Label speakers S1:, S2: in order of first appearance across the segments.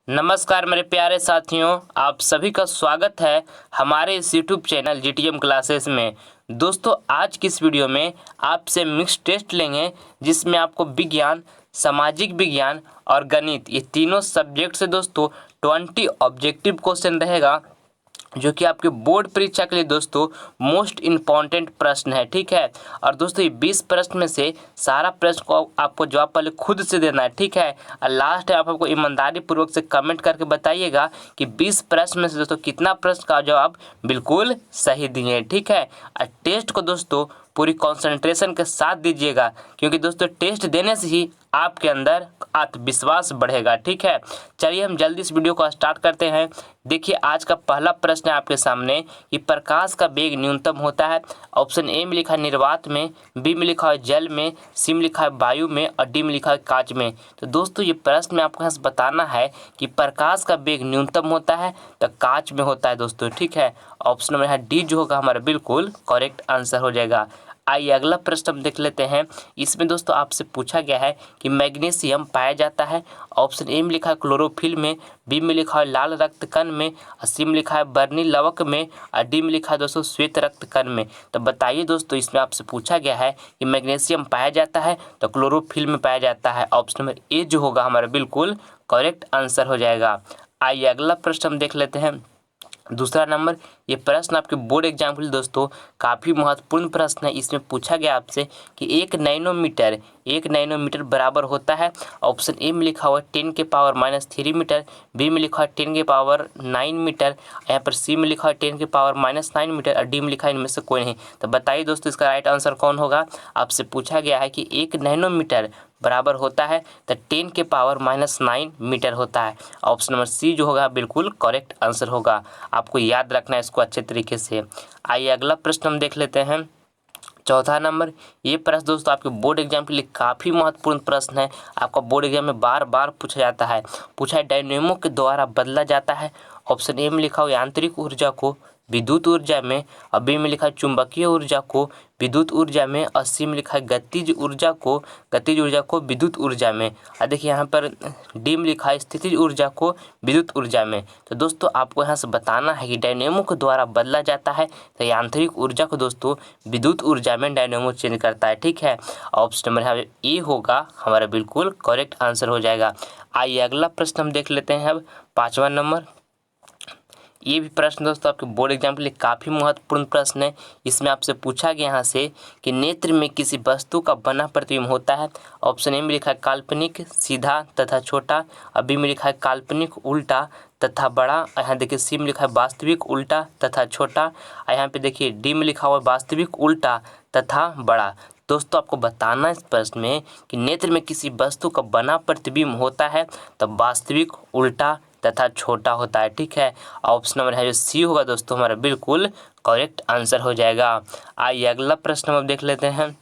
S1: नमस्कार मेरे प्यारे साथियों, आप सभी का स्वागत है हमारे इस यूट्यूब चैनल जीटीएम क्लासेस में। दोस्तों, आज की इस वीडियो में आपसे मिक्स टेस्ट लेंगे जिसमें आपको विज्ञान, सामाजिक विज्ञान और गणित ये तीनों सब्जेक्ट से दोस्तों 20 ऑब्जेक्टिव क्वेश्चन रहेगा जो कि आपके बोर्ड परीक्षा के लिए दोस्तों मोस्ट इम्पॉर्टेंट प्रश्न है। ठीक है, और दोस्तों ये 20 प्रश्न में से सारा प्रश्न को आपको जवाब पहले खुद से देना है। ठीक है, और लास्ट है आपको ईमानदारी पूर्वक से कमेंट करके बताइएगा कि 20 प्रश्न में से दोस्तों कितना प्रश्न का जवाब बिल्कुल सही दिए। ठीक है, और टेस्ट को दोस्तों पूरी कंसंट्रेशन के साथ दीजिएगा क्योंकि दोस्तों टेस्ट देने से ही आपके अंदर आत्मविश्वास बढ़ेगा। ठीक है, चलिए हम जल्दी इस वीडियो को स्टार्ट करते हैं। देखिए, आज का पहला प्रश्न है आपके सामने कि प्रकाश का वेग न्यूनतम होता है। ऑप्शन ए में लिखा है निर्वात में, बी में लिखा है जल में, सी में लिखा है वायु में और डी में लिखा है कांच में। तो दोस्तों ये प्रश्न में आपको यहाँ से बताना है कि प्रकाश का वेग न्यूनतम होता है तो कांच में होता है दोस्तों। ठीक है, ऑप्शन नंबर यहाँ डी जो होगा हमारा बिल्कुल करेक्ट आंसर हो जाएगा। आइए अगला प्रश्न हम देख लेते हैं। इसमें दोस्तों आपसे पूछा गया है कि मैग्नीशियम पाया जाता है। ऑप्शन ए में लिखा है क्लोरोफिल में, बी में लिखा है लाल रक्त कण में, सी में लिखा है बर्नी लवक में और डी में लिखा है दोस्तों श्वेत रक्त कण में। तो बताइए दोस्तों, इसमें आपसे पूछा गया है कि मैग्नीशियम पाया जाता है तो क्लोरोफिल में पाया जाता है। ऑप्शन नंबर ए जो होगा हमारा बिल्कुल करेक्ट आंसर हो जाएगा। आइए अगला प्रश्न हम देख लेते हैं। दूसरा नंबर, ये प्रश्न आपके बोर्ड एग्जाम के लिए दोस्तों काफ़ी महत्वपूर्ण प्रश्न है। इसमें पूछा गया आपसे कि 1 नैनोमीटर बराबर होता है। ऑप्शन ए में लिखा हुआ 10 के पावर -3 मीटर, बी में लिखा है 10 के पावर 9 मीटर, यहाँ पर सी में लिखा है 10 के पावर -9 मीटर और डी में लिखा है इनमें से कोई नहीं। तो बताइए दोस्तों इसका राइट आंसर कौन होगा। आपसे पूछा गया है कि 1 नैनोमीटर बराबर होता है तो 10 के पावर -9 मीटर होता है। ऑप्शन नंबर सी जो होगा बिल्कुल करेक्ट आंसर होगा। आपको याद रखना है इसको अच्छे तरीके से। आइए अगला प्रश्न हम देख लेते हैं। चौथा नंबर, ये प्रश्न दोस्तों आपके बोर्ड एग्जाम के लिए काफ़ी महत्वपूर्ण प्रश्न है। आपका बोर्ड एग्जाम में बार बार पूछा जाता है। पूछा है डायनेमो के द्वारा बदला जाता है। ऑप्शन ए में लिखा हो यांत्रिक ऊर्जा को विद्युत ऊर्जा में, और बी में लिखा है चुंबकीय ऊर्जा को विद्युत ऊर्जा में, और सी में लिखा है गतिज ऊर्जा को विद्युत ऊर्जा में, और देखिए यहाँ पर डी में लिखा है स्थितिज ऊर्जा को विद्युत ऊर्जा में। तो दोस्तों आपको यहाँ से बताना है कि डायनेमो के द्वारा बदला जाता है तो यांत्रिक ऊर्जा को दोस्तों विद्युत ऊर्जा में डायनेमो चेंज करता है। ठीक है, ऑप्शन नंबर यहाँ ए होगा हमारा बिल्कुल करेक्ट आंसर हो जाएगा। आइए अगला प्रश्न हम देख लेते हैं। अब 5वां नंबर, ये भी प्रश्न दोस्तों आपके बोर्ड एग्जाम के लिए काफ़ी महत्वपूर्ण प्रश्न है। इसमें आपसे पूछा गया यहाँ से कि नेत्र में किसी वस्तु का बना प्रतिबिंब होता है। ऑप्शन ए में लिखा है काल्पनिक सीधा तथा छोटा, और बी में लिखा है काल्पनिक उल्टा तथा बड़ा, यहाँ देखिए सी में लिखा है वास्तविक उल्टा तथा छोटा, और यहाँ पे देखिए डी में लिखा हुआ है वास्तविक उल्टा तथा बड़ा। दोस्तों आपको बताना है इस प्रश्न में कि नेत्र में किसी वस्तु का बना प्रतिबिंब होता है तो वास्तविक उल्टा तथा छोटा होता है। ठीक है, ऑप्शन नंबर है जो सी होगा दोस्तों हमारा बिल्कुल करेक्ट आंसर हो जाएगा। आइए अगला प्रश्न हम देख लेते हैं।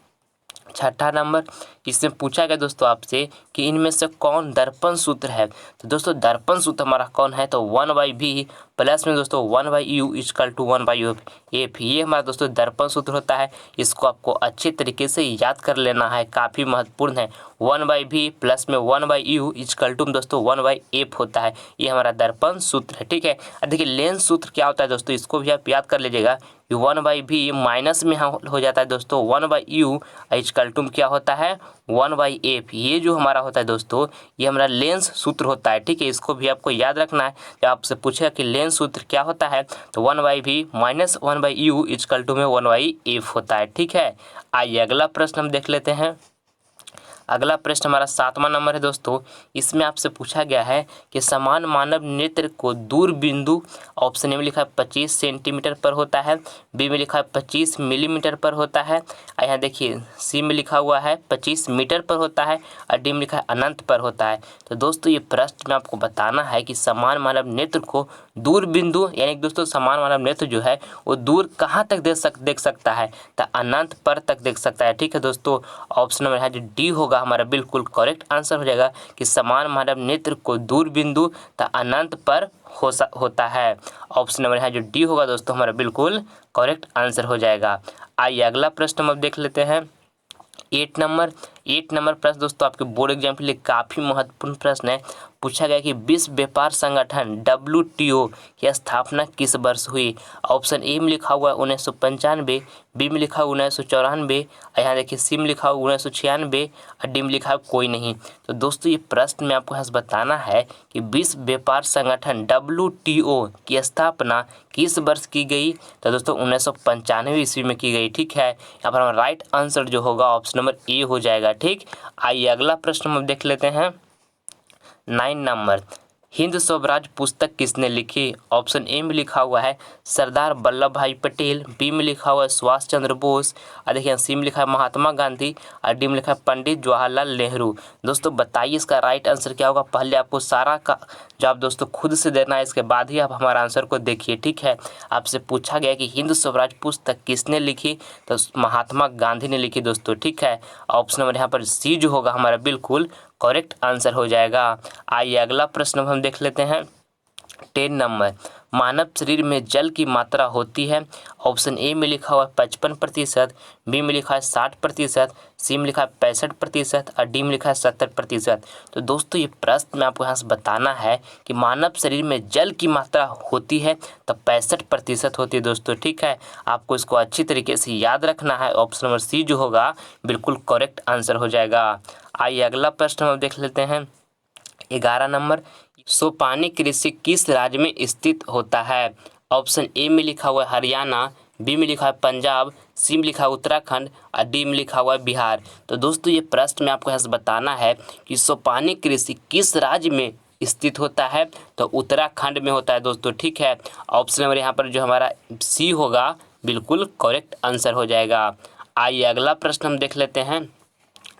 S1: छठा नंबर, इसमें पूछा गया दोस्तों आपसे कि इनमें से कौन दर्पण सूत्र है। तो दोस्तों दर्पण सूत्र हमारा कौन है, तो 1/v प्लस में दोस्तों 1/u इक्वल टू 1/f, ये हमारा दोस्तों दर्पण सूत्र होता है। इसको आपको अच्छे तरीके से याद कर लेना है, काफ़ी महत्वपूर्ण है। 1/v प्लस में 1/u इक्वल टू दोस्तों 1/f होता है, ये हमारा दर्पण सूत्र है। ठीक है, अब देखिए लेंस सूत्र क्या होता है दोस्तों, इसको भी आप याद कर लीजिएगा। 1/v माइनस में हो जाता है दोस्तों 1/u इक्वल टू क्या होता है 1/f, ये जो हमारा होता है दोस्तों ये हमारा लेंस सूत्र होता है। ठीक है, इसको भी आपको याद रखना है। जब आपसे पूछेगा कि लेंस सूत्र क्या होता है तो 1/v minus 1/u equal to में 1/f होता है। ठीक है, आइए अगला प्रश्न हम देख लेते हैं। अगला प्रश्न हमारा 7वां नंबर है दोस्तों। इसमें आपसे पूछा गया है कि समान मानव नेत्र को दूर बिंदु, ऑप्शन ए में लिखा है 25 सेंटीमीटर पर होता है, बी में लिखा है 25 मिलीमीटर पर होता है, यहाँ देखिए सी में लिखा हुआ है 25 मीटर पर होता है, और डी में लिखा है अनंत पर होता है। तो दोस्तों ये प्रश्न में आपको बताना है कि समान मानव नेत्र को दूर बिंदु यानी दोस्तों समान मानव नेत्र जो है वो दूर कहाँ तक देख सकता है, तो अनंत पर तक देख सकता है। ठीक है दोस्तों, ऑप्शन नंबर है जो डी होगा हमारा बिल्कुल करेक्ट आंसर हो जाएगा कि समान मानव नेत्र को दूर बिंदु तथा अनंत पर होता है। ऑप्शन नंबर है जो डी होगा दोस्तों हमारा बिल्कुल करेक्ट आंसर हो जाएगा। आइए अगला प्रश्न हम अब देख लेते हैं। 8 नंबर, 8 नंबर प्रश्न दोस्तों आपके बोर्ड एग्जाम के लिए काफ़ी महत्वपूर्ण प्रश्न है। पूछा गया कि विश्व व्यापार संगठन WTO की स्थापना किस वर्ष हुई। ऑप्शन ए में लिखा हुआ है 1995, बी में लिखा हुआ 1994, यहाँ देखिए सी में लिखा हुआ 1996 और डी में लिखा है कोई नहीं। तो दोस्तों ये प्रश्न में आपको यहाँ से बताना है कि विश्व व्यापार संगठन WTO की स्थापना किस वर्ष की गई। तो दोस्तों 1995 ईस्वी में की गई। ठीक है, यहाँ पर हमारा राइट आंसर जो होगा ऑप्शन नंबर ए हो जाएगा। ठीक, आइए अगला प्रश्न हम देख लेते हैं। 9 नंबर, हिंद स्वराज पुस्तक किसने लिखी। ऑप्शन ए में लिखा हुआ है सरदार वल्लभ भाई पटेल, बी में लिखा हुआ है सुभाष चंद्र बोस और देखिए सी में लिखा है महात्मा गांधी और डी में लिखा है पंडित जवाहरलाल नेहरू। दोस्तों बताइए इसका राइट आंसर क्या होगा। पहले आपको सारा का जवाब दोस्तों खुद से देना है, इसके बाद ही आप हमारा आंसर को देखिए। ठीक है, आपसे पूछा गया कि हिंद स्वराज पुस्तक किसने लिखी, तो महात्मा गांधी ने लिखी दोस्तों। ठीक है, ऑप्शन नंबर यहाँ पर सी जो होगा हमारा बिल्कुल करेक्ट आंसर हो जाएगा। आइए अगला प्रश्न हम देख लेते हैं। 10 नंबर, मानव शरीर में जल की मात्रा होती है। ऑप्शन ए में लिखा हुआ है 55%, बी में लिखा है 60%, सी में लिखा है 65% और डी में लिखा है 70%। तो दोस्तों ये प्रश्न में आपको यहाँ से बताना है कि मानव शरीर में जल की मात्रा होती है तो 65% होती है दोस्तों। ठीक है, आपको इसको अच्छी तरीके से याद रखना है। ऑप्शन नंबर सी जो होगा बिल्कुल करेक्ट आंसर हो जाएगा। आइए अगला प्रश्न हम देख लेते हैं। 11 नंबर, सोपानी कृषि किस राज्य में स्थित होता है। ऑप्शन ए में लिखा हुआ है हरियाणा, बी में लिखा है पंजाब, सी में लिखा है उत्तराखंड और डी में लिखा हुआ है बिहार। तो दोस्तों ये प्रश्न में आपको यहाँ से बताना है कि सोपानी कृषि किस राज्य में स्थित होता है, तो उत्तराखंड में होता है दोस्तों। ठीक है, ऑप्शन नंबर यहाँ पर जो हमारा सी होगा बिल्कुल करेक्ट आंसर हो जाएगा। आइए अगला प्रश्न हम देख लेते हैं।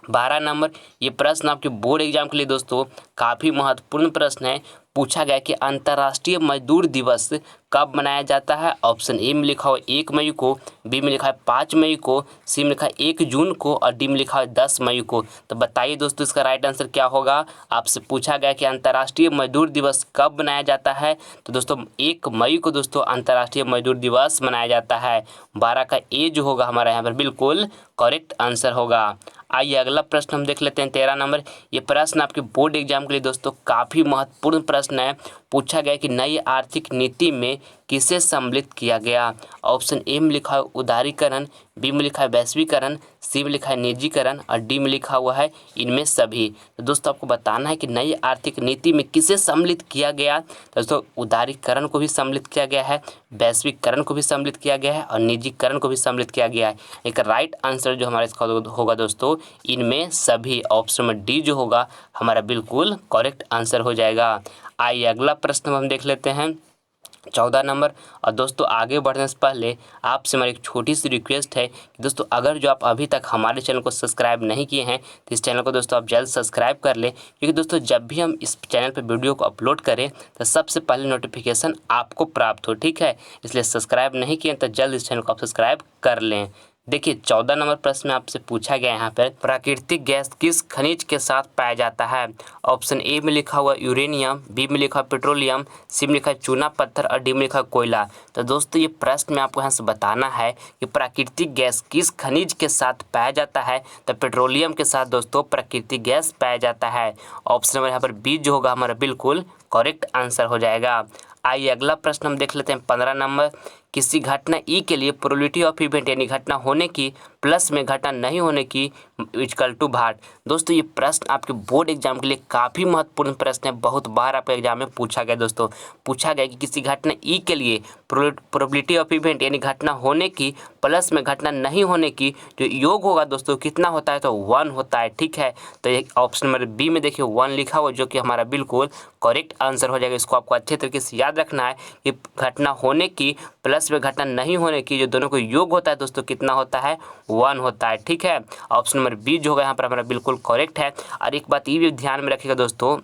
S1: 12 नंबर, ये प्रश्न आपके बोर्ड एग्जाम के लिए दोस्तों काफ़ी महत्वपूर्ण प्रश्न है। पूछा गया कि अंतर्राष्ट्रीय मजदूर दिवस कब मनाया जाता है। ऑप्शन ए में लिखा हुआ 1 मई को, बी में लिखा है 5 मई को, सी में लिखा है 1 जून को और डी में लिखा है 10 मई को। तो बताइए दोस्तों इसका राइट आंसर क्या होगा। आपसे पूछा गया कि अंतर्राष्ट्रीय मजदूर दिवस कब मनाया जाता है, तो दोस्तों 1 मई को दोस्तों अंतर्राष्ट्रीय मजदूर दिवस मनाया जाता है। 12 का ए जो होगा हमारा यहाँ पर बिल्कुल करेक्ट आंसर होगा। आइए अगला प्रश्न हम देख लेते हैं। 13 नंबर, ये प्रश्न आपके बोर्ड एग्जाम के लिए दोस्तों काफ़ी महत्वपूर्ण प्रश्न है। पूछा गया कि नई आर्थिक नीति में किसे सम्मिलित किया गया। ऑप्शन ए में लिखा है उदारीकरण, बी में लिखा है वैश्वीकरण, सी में लिखा है निजीकरण और डी में लिखा हुआ है इनमें सभी। तो दोस्तों आपको बताना है कि नई आर्थिक नीति में किसे सम्मिलित किया गया। दोस्तों उदारीकरण को भी सम्मिलित किया गया है, वैश्वीकरण को भी सम्मिलित किया गया है और निजीकरण को भी सम्मिलित किया गया है। एक राइट आंसर जो हमारा इसका होगा दोस्तों इनमें सभी। ऑप्शन नंबर डी जो होगा हमारा बिल्कुल करेक्ट आंसर हो जाएगा। आइए अगला प्रश्न हम देख लेते हैं। 14 नंबर, और दोस्तों आगे बढ़ने से पहले आपसे हमारी एक छोटी सी रिक्वेस्ट है कि दोस्तों अगर जो आप अभी तक हमारे चैनल को सब्सक्राइब नहीं किए हैं तो इस चैनल को दोस्तों आप जल्द सब्सक्राइब कर लें, क्योंकि दोस्तों जब भी हम इस चैनल पर वीडियो को अपलोड करें तो सबसे पहले नोटिफिकेशन आपको प्राप्त हो। ठीक है, इसलिए सब्सक्राइब नहीं किए तो जल्द इस चैनल को आप सब्सक्राइब कर लें। देखिए 14 नंबर प्रश्न में आपसे पूछा गया यहाँ पर प्राकृतिक गैस किस खनिज के साथ पाया जाता है। ऑप्शन ए में लिखा हुआ यूरेनियम, बी में लिखा पेट्रोलियम, सी में लिखा चूना पत्थर और डी में लिखा कोयला। तो दोस्तों ये प्रश्न में आपको यहाँ से बताना है कि प्राकृतिक गैस किस खनिज के साथ पाया जाता है। तो पेट्रोलियम के साथ दोस्तों प्राकृतिक गैस पाया जाता है। ऑप्शन नंबर यहाँ पर बी जो होगा हमारा बिल्कुल करेक्ट आंसर हो जाएगा। आइए अगला प्रश्न हम देख लेते हैं। 15 नंबर, किसी घटना ई के लिए प्रोबेबिलिटी ऑफ इवेंट यानी घटना होने की प्लस में घटना नहीं होने की इक्वल टू भाट। दोस्तों ये प्रश्न आपके बोर्ड एग्जाम के लिए काफ़ी महत्वपूर्ण प्रश्न है। बहुत बार आपके एग्जाम में पूछा गया दोस्तों। पूछा गया कि किसी घटना ई के लिए प्रोबेबिलिटी ऑफ इवेंट यानी घटना होने की प्लस में घटना नहीं होने की जो योग होगा दोस्तों कितना होता है, तो 1 होता है। ठीक है, तो ये ऑप्शन नंबर बी में देखिए 1 लिखा हुआ जो कि हमारा बिल्कुल करेक्ट आंसर हो जाएगा। इसको आपको अच्छे तरीके से याद रखना है कि घटना होने की प्लस में घटना नहीं होने की जो दोनों को योग होता है दोस्तों कितना होता है, 1 होता है। ठीक है, ऑप्शन नंबर बी जो होगा यहाँ पर हमारा बिल्कुल करेक्ट है। और एक बात ये भी ध्यान में रखिएगा दोस्तों,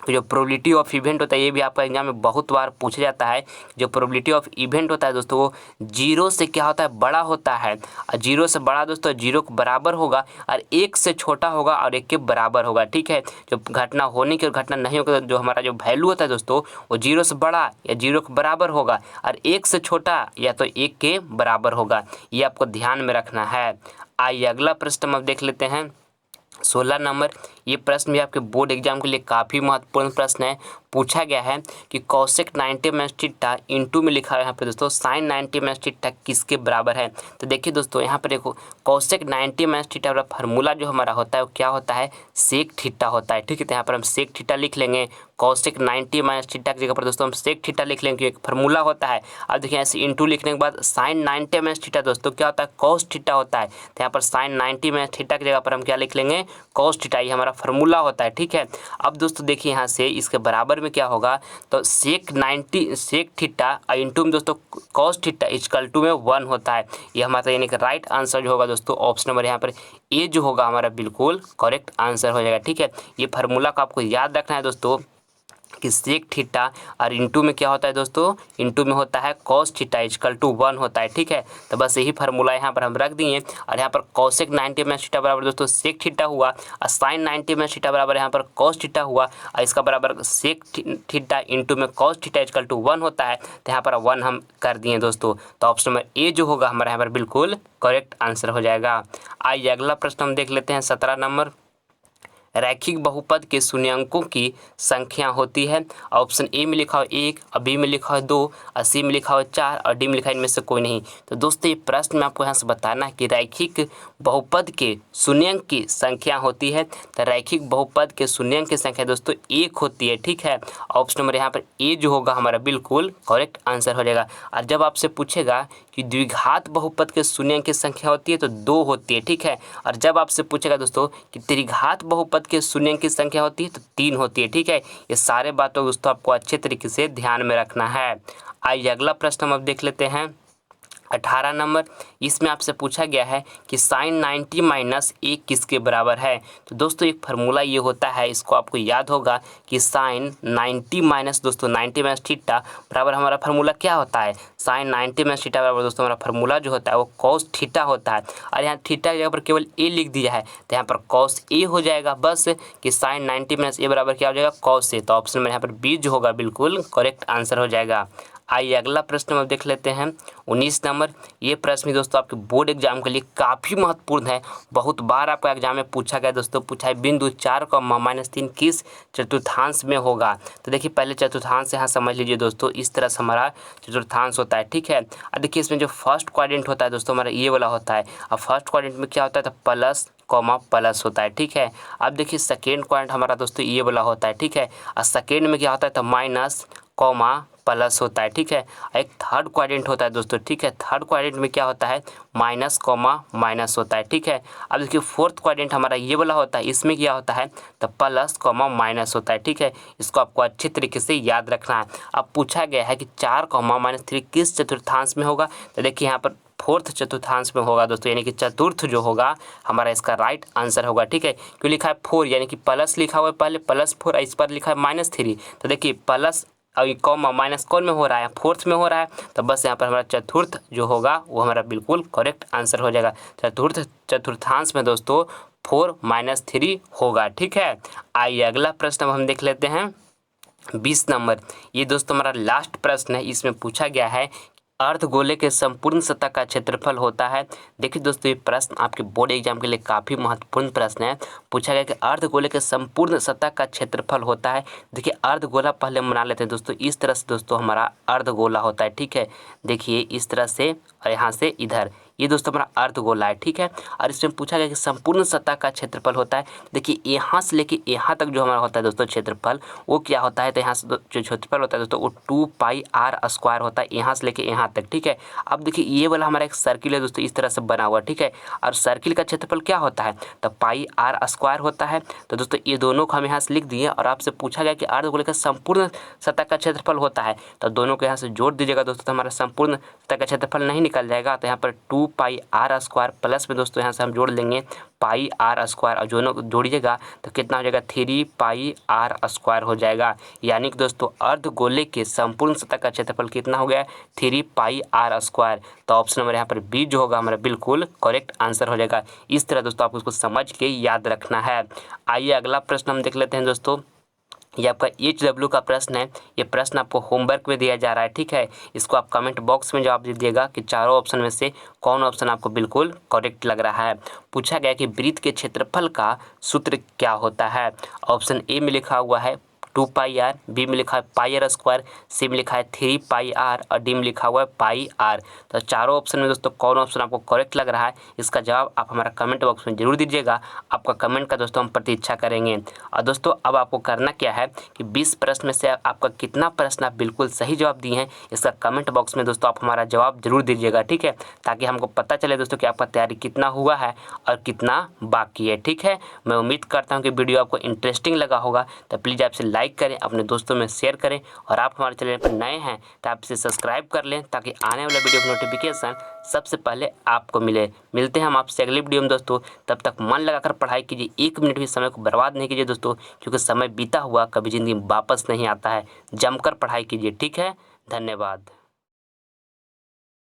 S1: जो प्रोबेबिलिटी ऑफ इवेंट होता है ये भी आपका एग्जाम में बहुत बार पूछा जाता है। जो प्रोबेबिलिटी ऑफ इवेंट होता है दोस्तों वो 0 से क्या होता है, बड़ा होता है। और 0 से बड़ा दोस्तों 0 के बराबर होगा और 1 से छोटा होगा और 1 के बराबर होगा। ठीक है, जो घटना होने की और घटना नहीं होगा जो हमारा जो वैल्यू होता है दोस्तों वो 0 से बड़ा या 0 के बराबर होगा और 1 से छोटा या तो 1 के बराबर होगा। ये आपको ध्यान में रखना है। आइए अगला प्रश्न हम देख लेते हैं। 16 नंबर, ये प्रश्न भी आपके बोर्ड एग्जाम के लिए काफ़ी महत्वपूर्ण प्रश्न है। पूछा गया है कि कॉसेक 90 माइनस थीटा इंटू में लिखा है यहाँ पे दोस्तों साइन 90 माइनस थीटा किसके बराबर है। तो देखिए दोस्तों यहाँ पर देखो कॉसेक 90 माइनस थीटा वाला फार्मूला जो हमारा होता है वो क्या होता है, सेक थीटा होता है। ठीक है, तो यहाँ पर हम सेक थीटा लिख लेंगे। कॉसेक 90 माइनस थीटा की जगह पर दोस्तों हम सेक थीटा लिख लेंगे, एक फार्मूला होता है। अब देखिए ऐसे इंटू लिखने के बाद साइन 90 माइनस थीटा दोस्तों क्या होता है, कॉस थीटा होता है। तो यहाँ पर साइन 90 माइनस थीटा की जगह पर हम क्या लिख लेंगे, कॉस थीटा, ये हमारा फार्मूला होता है। ठीक है, अब दोस्तों देखिए यहाँ से इसके बराबर में क्या होगा, तो सेक 90 सेक थीटा इंटू में दोस्तों कॉस थीटा इक्वल टू में 1 होता है। ये हमारा यानी कि राइट आंसर जो होगा दोस्तों ऑप्शन नंबर यहाँ पर ए जो होगा हमारा बिल्कुल करेक्ट आंसर हो जाएगा। ठीक है, ये फार्मूला को आपको याद रखना है दोस्तों कि सेक थीटा और इंटू में क्या होता है दोस्तों, इंटू में होता है कॉस थीटा इक्वल टू 1 होता है। ठीक है, तो बस यही फार्मूला यहाँ पर हम रख दिए और यहाँ पर कॉसेक 90 माइनस थीटा बराबर दोस्तों सेक थीटा हुआ और साइन 90 माइनस थीटा बराबर यहाँ पर कॉस थीटा हुआ और इसका बराबर सेक थीटा इंटू में कॉस थीटा इक्वल टू 1 होता है। तो यहाँ पर 1 हम कर दिए दोस्तों, तो ऑप्शन नंबर ए जो होगा हमारे यहाँ पर बिल्कुल करेक्ट आंसर हो जाएगा। आइए अगला प्रश्न हम देख लेते हैं 17 नंबर। रैखिक बहुपद के शून्यंकों की संख्या होती है। ऑप्शन ए में लिखा हो 1 और बी में लिखा हो 2 और सी में लिखा हो 4 और डी में लिखा है इनमें से कोई नहीं। तो दोस्तों ये प्रश्न में आपको यहाँ से बताना है कि रैखिक बहुपद के शून्यंक की संख्या होती है। तो रैखिक बहुपद के शून्यंक की संख्या दोस्तों 1 होती है। ठीक है, ऑप्शन नंबर यहाँ पर ए जो होगा हमारा बिल्कुल करेक्ट आंसर हो जाएगा। और जब आपसे पूछेगा कि द्विघात बहुपद के शून्यंक की संख्या होती है तो 2 होती है। ठीक है, और जब आपसे पूछेगा दोस्तों कि त्रिघात बहुपद के शून्यंक की संख्या होती है तो 3 होती है। ठीक है, ये सारे बातों दोस्तों आपको अच्छे तरीके से ध्यान में रखना है। आइए अगला प्रश्न हम अब देख लेते हैं 18 नंबर। इसमें आपसे पूछा गया है कि साइन 90 माइनस 1 किसके बराबर है। तो दोस्तों एक फार्मूला ये होता है, इसको आपको याद होगा कि साइन 90 माइनस दोस्तों 90 माइनस थीटा बराबर हमारा फार्मूला क्या होता है, साइन 90 माइनस थीटा बराबर दोस्तों हमारा फार्मूला जो होता है वो कॉस थीटा होता है। और यहाँ थीटा की जगह पर केवल ए लिख दिया है तो यहाँ पर कॉस ए हो जाएगा बस, कि साइन 90 माइनस ए बराबर क्या हो जाएगा, कॉस ए। तो ऑप्शन में यहाँ पर बी जो होगा बिल्कुल करेक्ट आंसर हो जाएगा। आइए अगला प्रश्न हम देख लेते हैं 19 नंबर। ये प्रश्न भी दोस्तों आपके बोर्ड एग्जाम के लिए काफ़ी महत्वपूर्ण है, बहुत बार आपका एग्जाम में पूछा गया दोस्तों। पूछा है बिंदु 4,-3 किस चतुर्थांश में होगा। तो देखिए पहले चतुर्थांश यहाँ समझ लीजिए दोस्तों, इस तरह से हमारा चतुर्थांश होता है। ठीक है, और देखिए इसमें जो फर्स्ट क्वाड्रेंट होता है दोस्तों हमारा ये वाला होता है, और फर्स्ट क्वाड्रेंट में क्या होता है तो प्लस कॉमा प्लस होता है। ठीक है, अब देखिए सेकेंड क्वाड्रेंट हमारा दोस्तों ये वाला होता है। ठीक है, और सेकेंड में क्या होता है तो माइनस कॉमा प्लस होता है। ठीक है, एक थर्ड क्वाड्रेंट होता है दोस्तों। ठीक है, थर्ड क्वाड्रेंट में क्या होता है माइनस कॉमा माइनस होता है। ठीक है, अब देखिए फोर्थ क्वाड्रेंट हमारा ये वाला होता है, इसमें क्या होता है तो प्लस कॉमा माइनस होता है। ठीक है, इसको आपको अच्छे तरीके से याद रखना है। अब पूछा गया है कि 4,-3 किस चतुर्थांश में होगा। तो देखिए यहाँ पर फोर्थ चतुर्थांश में होगा दोस्तों, यानी कि चतुर्थ जो होगा हमारा इसका राइट आंसर होगा। ठीक है, क्यों लिखा है 4, यानी कि प्लस लिखा हुआ है पहले +4, इस पर लिखा है -3। तो देखिए प्लस और कॉमा माइनस कौन में हो रहा है, फोर्थ में हो रहा है, तो बस यहाँ पर हमारा चतुर्थ जो होगा वो हमारा बिल्कुल करेक्ट आंसर हो जाएगा। चतुर्थांश में दोस्तों 4 - 3 होगा। ठीक है, आइए अगला प्रश्न अब हम देख लेते हैं 20 नंबर। ये दोस्तों हमारा लास्ट प्रश्न है। इसमें पूछा गया है अर्धगोले के संपूर्ण सतह का क्षेत्रफल होता है। देखिए दोस्तों ये प्रश्न आपके बोर्ड एग्जाम के लिए काफ़ी महत्वपूर्ण प्रश्न है। पूछा गया कि अर्धगोले के संपूर्ण सतह का क्षेत्रफल होता है। देखिए अर्धगोला पहले हम बना लेते हैं दोस्तों, इस तरह से दोस्तों हमारा अर्धगोला होता है। ठीक है, देखिए इस तरह से और यहाँ से इधर, ये दोस्तों हमारा अर्धगोला है। ठीक है, और इसमें पूछा गया कि संपूर्ण सतह का क्षेत्रफल होता है। देखिए यहाँ से लेके यहाँ तक जो हमारा होता है दोस्तों क्षेत्रफल, वो क्या होता है तो यहाँ से जो क्षेत्रफल होता है दोस्तों वो 2πr² होता है, यहाँ से लेके यहाँ तक। ठीक है, अब देखिए ये वाला हमारा एक सर्किल है दोस्तों, इस तरह से बना हुआ। ठीक है, और सर्किल का क्षेत्रफल क्या होता है तो πr² होता है। तो दोस्तों ये दोनों को हम यहाँ से लिख दिए और आपसे पूछा गया कि अर्धगोले का संपूर्ण सतह का क्षेत्रफल होता है, तो दोनों को यहाँ से जोड़ दीजिएगा दोस्तों, तो हमारा संपूर्ण सतह का क्षेत्रफल नहीं निकल जाएगा। तो यहाँ पर 2πr² प्लस में दोस्तों यहाँ से हम जोड़ लेंगे πr², और दोनों को जोड़िएगा तो कितना हो जाएगा 3πr² हो जाएगा। यानी कि दोस्तों अर्धगोले के संपूर्ण सतह का क्षेत्रफल कितना हो गया 3πr²। तो ऑप्शन नंबर यहाँ पर बी जो होगा हमारा बिल्कुल करेक्ट आंसर हो जाएगा। इस तरह दोस्तों आपको उसको समझ के याद रखना है। आइए अगला प्रश्न हम देख लेते हैं दोस्तों
S2: ये आपका HW का प्रश्न है। ये प्रश्न आपको होमवर्क में दिया जा रहा है, ठीक है। इसको आप कमेंट बॉक्स में जवाब दीजिएगा कि चारों ऑप्शन में से कौन ऑप्शन आपको बिल्कुल करेक्ट लग रहा है। पूछा गया कि वृत्त के क्षेत्रफल का सूत्र क्या होता है। ऑप्शन ए में लिखा हुआ है 2πr, बी में लिखा है πr², सी में लिखा है 3πr और डी में लिखा हुआ है πr। तो चारों ऑप्शन में दोस्तों कौन ऑप्शन आपको करेक्ट लग रहा है, इसका जवाब आप हमारा कमेंट बॉक्स में जरूर दीजिएगा। आपका कमेंट का दोस्तों हम प्रतीक्षा करेंगे। और दोस्तों अब आपको करना क्या है कि 20 प्रश्न में से आपका कितना प्रश्न आप बिल्कुल सही जवाब दिए हैं, इसका कमेंट बॉक्स में दोस्तों आप हमारा जवाब जरूर दीजिएगा, ठीक है, ताकि हमको पता चले दोस्तों कि आपका तैयारी कितना हुआ है और कितना बाकी है, ठीक है। मैं उम्मीद करता हूँ कि वीडियो आपको इंटरेस्टिंग लगा होगा, तो प्लीज़ आपसे लाइक करें, अपने दोस्तों में शेयर करें, और आप हमारे चैनल पर नए हैं तो आप इसे सब्सक्राइब कर लें ताकि आने वाला वीडियो का नोटिफिकेशन सबसे पहले आपको मिले। मिलते हैं हम आपसे अगली वीडियो में दोस्तों, तब तक मन लगाकर पढ़ाई कीजिए, 1 मिनट भी समय को बर्बाद नहीं कीजिए दोस्तों, क्योंकि समय बीता हुआ कभी ज़िंदगी में वापस नहीं आता है। जमकर पढ़ाई कीजिए, ठीक है। धन्यवाद।